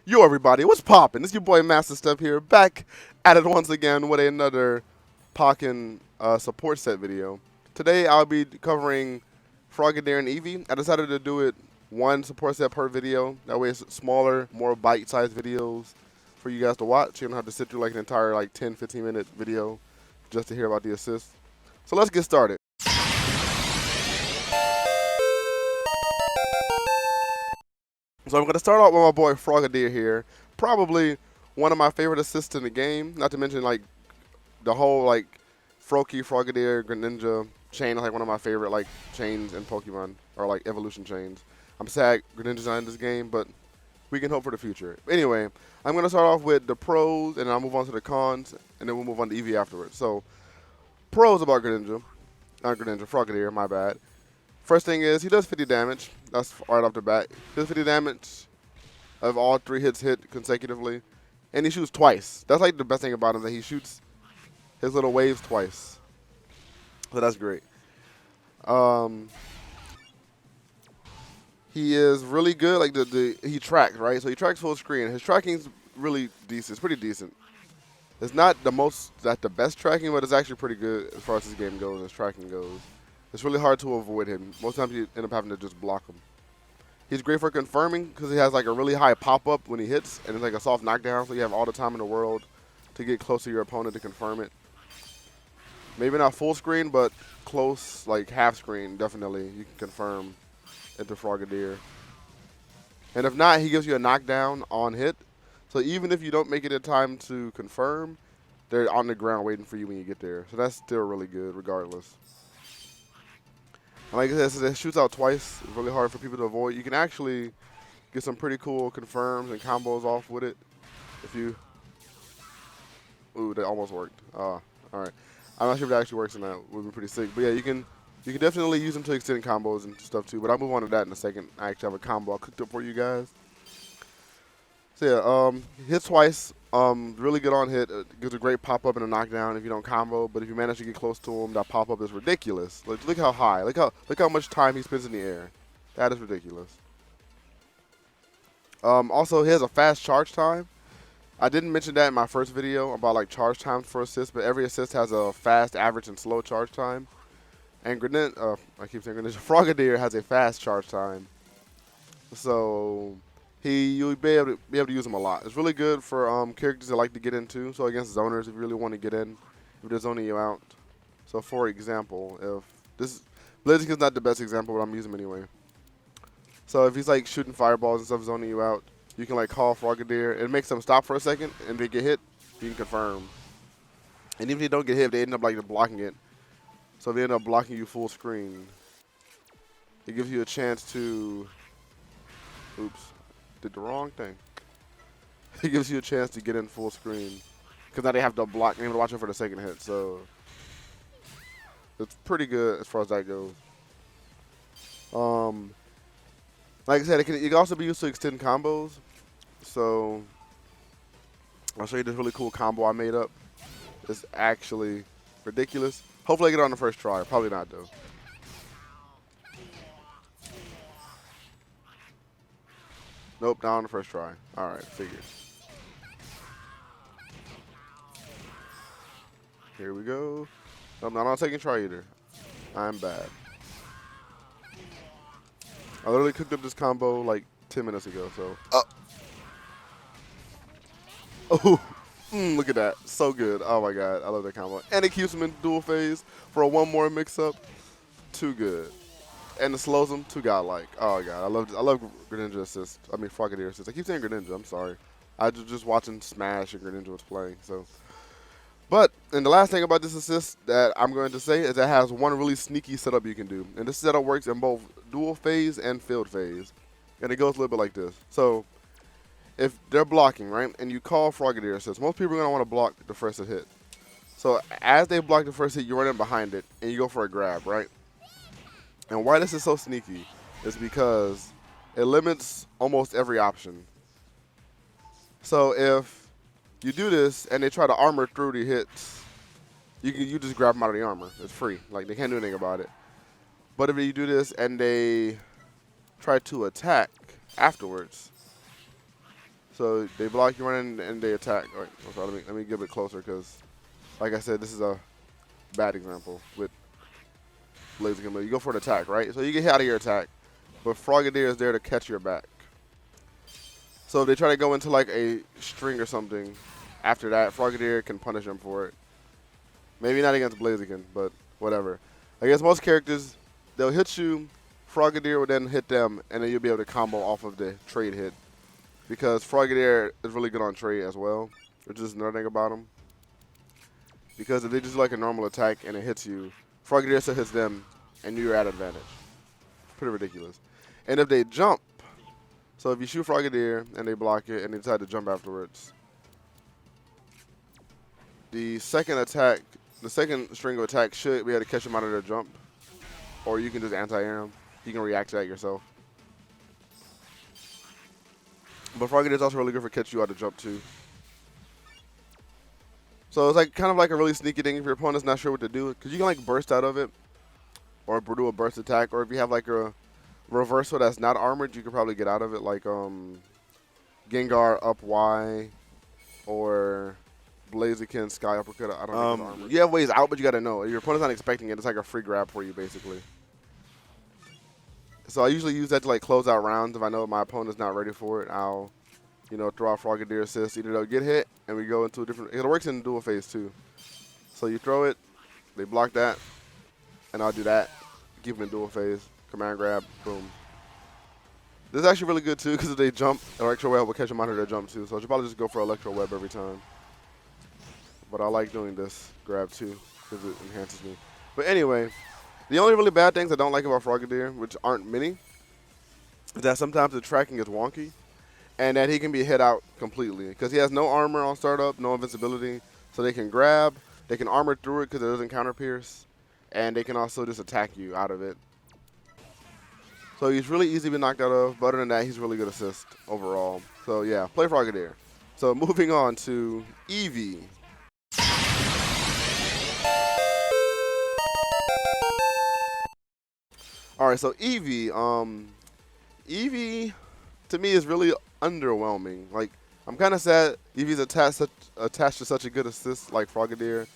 Yo, everybody, what's poppin'? It's your boy MastaStef here, back at it once again with another Pokken support set video. Today, I'll be covering Frogadier and Eevee. I decided to do it one support set per video. That way, it's smaller, more bite-sized videos for you guys to watch. You don't have to sit through like an entire 10, 15-minute video just to hear about the assists. So let's get started. So I'm going to start out with my boy Frogadier here. Probably one of my favorite assists in the game. Not to mention the whole Froakie, Frogadier, Greninja chain is one of my favorite chains in Pokemon, or evolution chains. I'm sad Greninja's not in this game, but we can hope for the future. Anyway, I'm going to start off with the pros, and I'll move on to the cons, and then we'll move on to Eevee afterwards. So, pros about Greninja. Not Greninja, Frogadier, my bad. First thing is, he does 50 damage. That's right off the bat. He does 50 damage of all 3 hits hit consecutively. And he shoots twice. That's the best thing about him, that he shoots his little waves twice. So that's great. He is really good. He tracks, right? So he tracks full screen. His tracking's really decent. It's pretty decent. It's not the best tracking, but it's actually pretty good as far as this game goes and his tracking goes. It's really hard to avoid him. Most times you end up having to just block him. He's great for confirming because he has a really high pop-up when he hits, and it's a soft knockdown, so you have all the time in the world to get close to your opponent to confirm it. Maybe not full screen, but close, half screen, definitely. You can confirm into Frogadier. And if not, he gives you a knockdown on hit. So even if you don't make it in time to confirm, they're on the ground waiting for you when you get there. So that's still really good regardless. And like I said, it shoots out twice. It's really hard for people to avoid. You can actually get some pretty cool confirms and combos off with it. If you... Ooh, that almost worked. All right. I'm not sure if that actually works or not. It would be pretty sick. But yeah, you can definitely use them to extend combos and stuff too. But I'll move on to that in a second. I actually have a combo I cooked up for you guys. So yeah, hits twice. Really good on hit. Gives a great pop-up and a knockdown if you don't combo. But if you manage to get close to him, that pop-up is ridiculous. Look how high. Look how much time he spends in the air. That is ridiculous. Also, he has a fast charge time. I didn't mention that in my first video about charge times for assists, but every assist has a fast, average, and slow charge time. And I keep saying Greninja. Frogadier has a fast charge time. So you'll be able to use him a lot. It's really good for characters that like to get into. So against zoners, if you really want to get in, if they're zoning you out. So for example, if this Blaziken's not the best example, but I'm using him anyway. So if he's shooting fireballs and stuff, zoning you out, you can call Frogadier. It makes them stop for a second, and if they get hit, you can confirm. And even if they don't get hit, they end up blocking it. So if they end up blocking you full screen, it gives you a chance to. Oops. Did the wrong thing. It gives you a chance to get in full screen. Because now they have to block and watch it for the second hit. So it's pretty good as far as that goes. Like I said, it can also be used to extend combos. So I'll show you this really cool combo I made up. It's actually ridiculous. Hopefully I get it on the first try. Probably not though. Nope, not on the first try. All right, figured. Here we go. Nope, not on second try either. I'm bad. I literally cooked up this combo 10 minutes ago, so. Oh, look at that. So good. Oh my god, I love that combo. And it keeps him in dual phase for a one more mix-up. Too good. And it slows him, too godlike. Oh god, I love Greninja assist. I mean Frogadier assist. I keep saying Greninja, I'm sorry. I was just watching Smash and Greninja was playing, so. And the last thing about this assist that I'm going to say is it has one really sneaky setup you can do. And this setup works in both dual phase and field phase. And it goes a little bit like this. So, if they're blocking, right, and you call Frogadier assist, most people are going to want to block the first hit. So, as they block the first hit, you run in behind it, and you go for a grab, right? And why this is so sneaky is because it limits almost every option. So, if you do this, and they try to armor through the hits, you just grab them out of the armor. It's free. They can't do anything about it. But if you do this and they try to attack afterwards, So they block, you run in, and they attack. All right, I'm sorry, let me get a bit closer because, like I said, this is a bad example with Blaziken. But you go for an attack, right? So you get hit out of your attack, but Frogadier is there to catch your back. So if they try to go into like a string or something, after that, Frogadier can punish them for it. Maybe not against Blaziken, but whatever. Against most characters, they'll hit you, Frogadier will then hit them, and then you'll be able to combo off of the trade hit. Because Frogadier is really good on trade as well, which is another thing about him. Because if they just do like a normal attack and it hits you, Frogadier still hits them, and you're at advantage. Pretty ridiculous. And if they jump, so if you shoot Frogadier and they block it and they decide to jump afterwards, the second attack, the second string of attack should be able to catch them out of their jump, or you can just anti-air them. You can react to that yourself. But Frogadier is also really good for catching you out of jump too. So it's like kind of like a really sneaky thing if your opponent's not sure what to do, because you can like burst out of it, or do a burst attack, or if you have like a reversal that's not armored, you could probably get out of it, like Gengar up Y, or Blaziken Sky Uppercut. I don't know if it's armored. You have ways out, but you got to know. Your opponent's not expecting it. It's like a free grab for you, basically. So I usually use that to like close out rounds. If I know my opponent's not ready for it, I'll, you know, throw out Frogadier assist. Either they'll get hit, and we go into a different. It works in dual phase too. So you throw it, they block that, and I'll do that. Keep them in dual phase. Command grab, boom. This is actually really good too, because if they jump, Electro Web will catch them out of their jump too. So I should probably just go for Electro Web every time. But I like doing this grab too, because it enhances me. But anyway, the only really bad things I don't like about Frogadier, which aren't many, is that sometimes the tracking is wonky, and that he can be hit out completely. Because he has no armor on startup, no invincibility, so they can grab, they can armor through it because it doesn't counter pierce, and they can also just attack you out of it. So he's really easy to be knocked out of, but other than that, he's really good assist overall. So yeah, play Frogadier. So moving on to Eevee. All right, so Eevee, Eevee to me is really underwhelming. Like, I'm kind of sad Eevee's attached to such a good assist like Frogadier,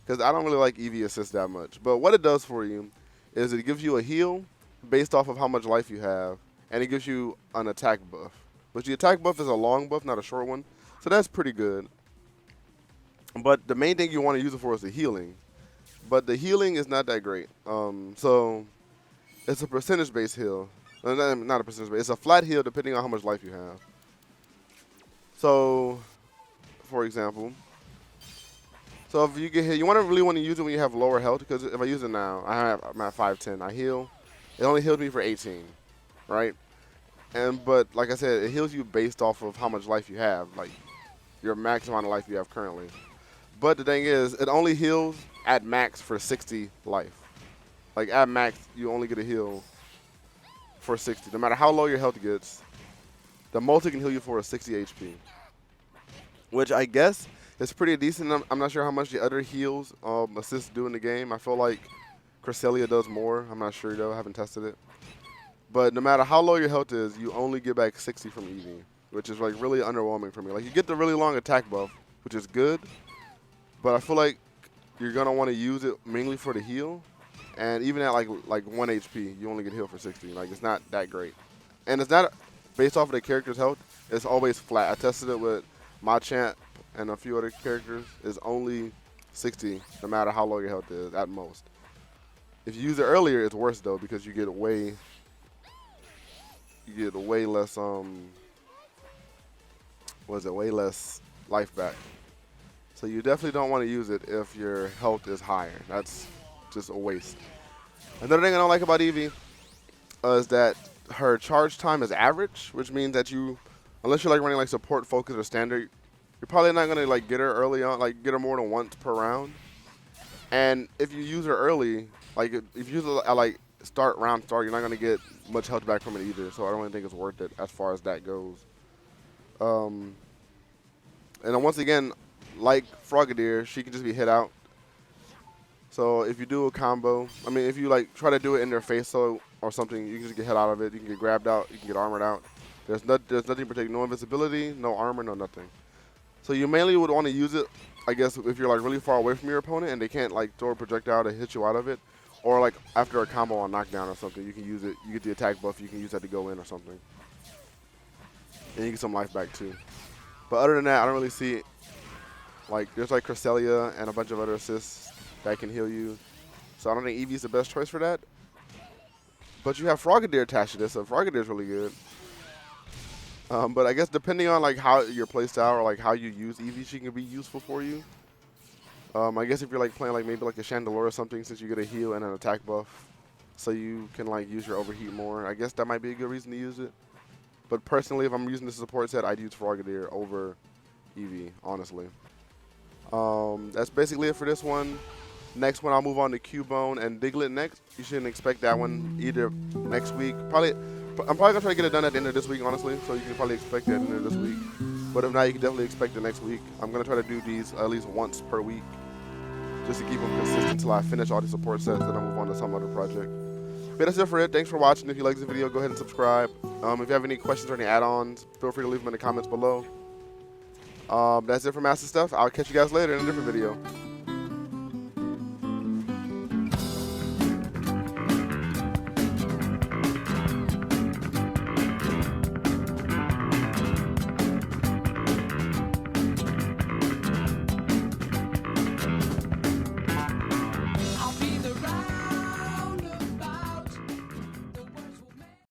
because I don't really like Eevee assist that much. But what it does for you is it gives you a heal based off of how much life you have, and it gives you an attack buff. But the attack buff is a long buff, not a short one, so that's pretty good. But the main thing you want to use it for is the healing. But the healing is not that great. So it's a percentage-based heal. Not a percentage-based. It's a flat heal depending on how much life you have. So, for example, so if you get hit, you really want to use it when you have lower health, because if I use it now, I'm at 510. I heal. It only heals me for 18, right? But like I said, it heals you based off of how much life you have, like your max amount of life you have currently. But the thing is, it only heals at max for 60 life. Like at max, you only get a heal for 60. No matter how low your health gets, the most it can heal you for is 60 HP. Which I guess is pretty decent. I'm not sure how much the other heals assists do in the game. I feel like Cresselia does more. I'm not sure though. I haven't tested it. But no matter how low your health is, you only get back 60 from Eevee, which is like really underwhelming for me. Like you get the really long attack buff, which is good, but I feel like you're gonna want to use it mainly for the heal. And even at like 1 HP, you only get healed for 60. Like it's not that great. And it's not based off of the character's health. It's always flat. I tested it with Machamp and a few other characters. It's only 60, no matter how low your health is at most. If you use it earlier, it's worse though, because you get way less way less life back. So you definitely don't want to use it if your health is higher. That's just a waste. Another thing I don't like about Eevee is that her charge time is average, which means that you, unless you're like running like support, focus, or standard, you're probably not gonna like get her early on, like get her more than once per round. And if you use her early, like if you use it at like round start, you're not gonna get much health back from it either. So I don't really think it's worth it as far as that goes. And then once again, like Frogadier, she can just be hit out. So if you do a combo, I mean, if you like try to do it in their face or something, you can just get hit out of it. You can get grabbed out. You can get armored out. There's nothing to protect. No invisibility, no armor, no nothing. So you mainly would want to use it, I guess, if you're like really far away from your opponent and they can't like throw a projectile to hit you out of it, or like after a combo on knockdown or something, you can use it. You get the attack buff. You can use that to go in or something, and you get some life back too. But other than that, I don't really see. Like there's like Cresselia and a bunch of other assists that can heal you. So I don't think Eevee's the best choice for that. But you have Frogadier attached to this, so Frogadier's really good. But I guess depending on like how your playstyle or like how you use Eevee, she can be useful for you. I guess if you're like playing like maybe like a Chandelure or something, since you get a heal and an attack buff, so you can like use your overheat more. I guess that might be a good reason to use it. But personally, if I'm using the support set, I'd use Frogadier over Eevee, honestly. That's basically it for this one. Next one, I'll move on to Cubone and Diglett next. You shouldn't expect that one either next week. I'm probably gonna try to get it done at the end of this week, honestly. So you can probably expect it at the end of this week. But if not, you can definitely expect it next week. I'm gonna try to do these at least once per week, just to keep them consistent until I finish all the support sets, then I'll move on to some other project. But that's it for it. Thanks for watching. If you like this video, go ahead and subscribe. If you have any questions or any add-ons, feel free to leave them in the comments below. That's it for MastaStef. I'll catch you guys later in a different video.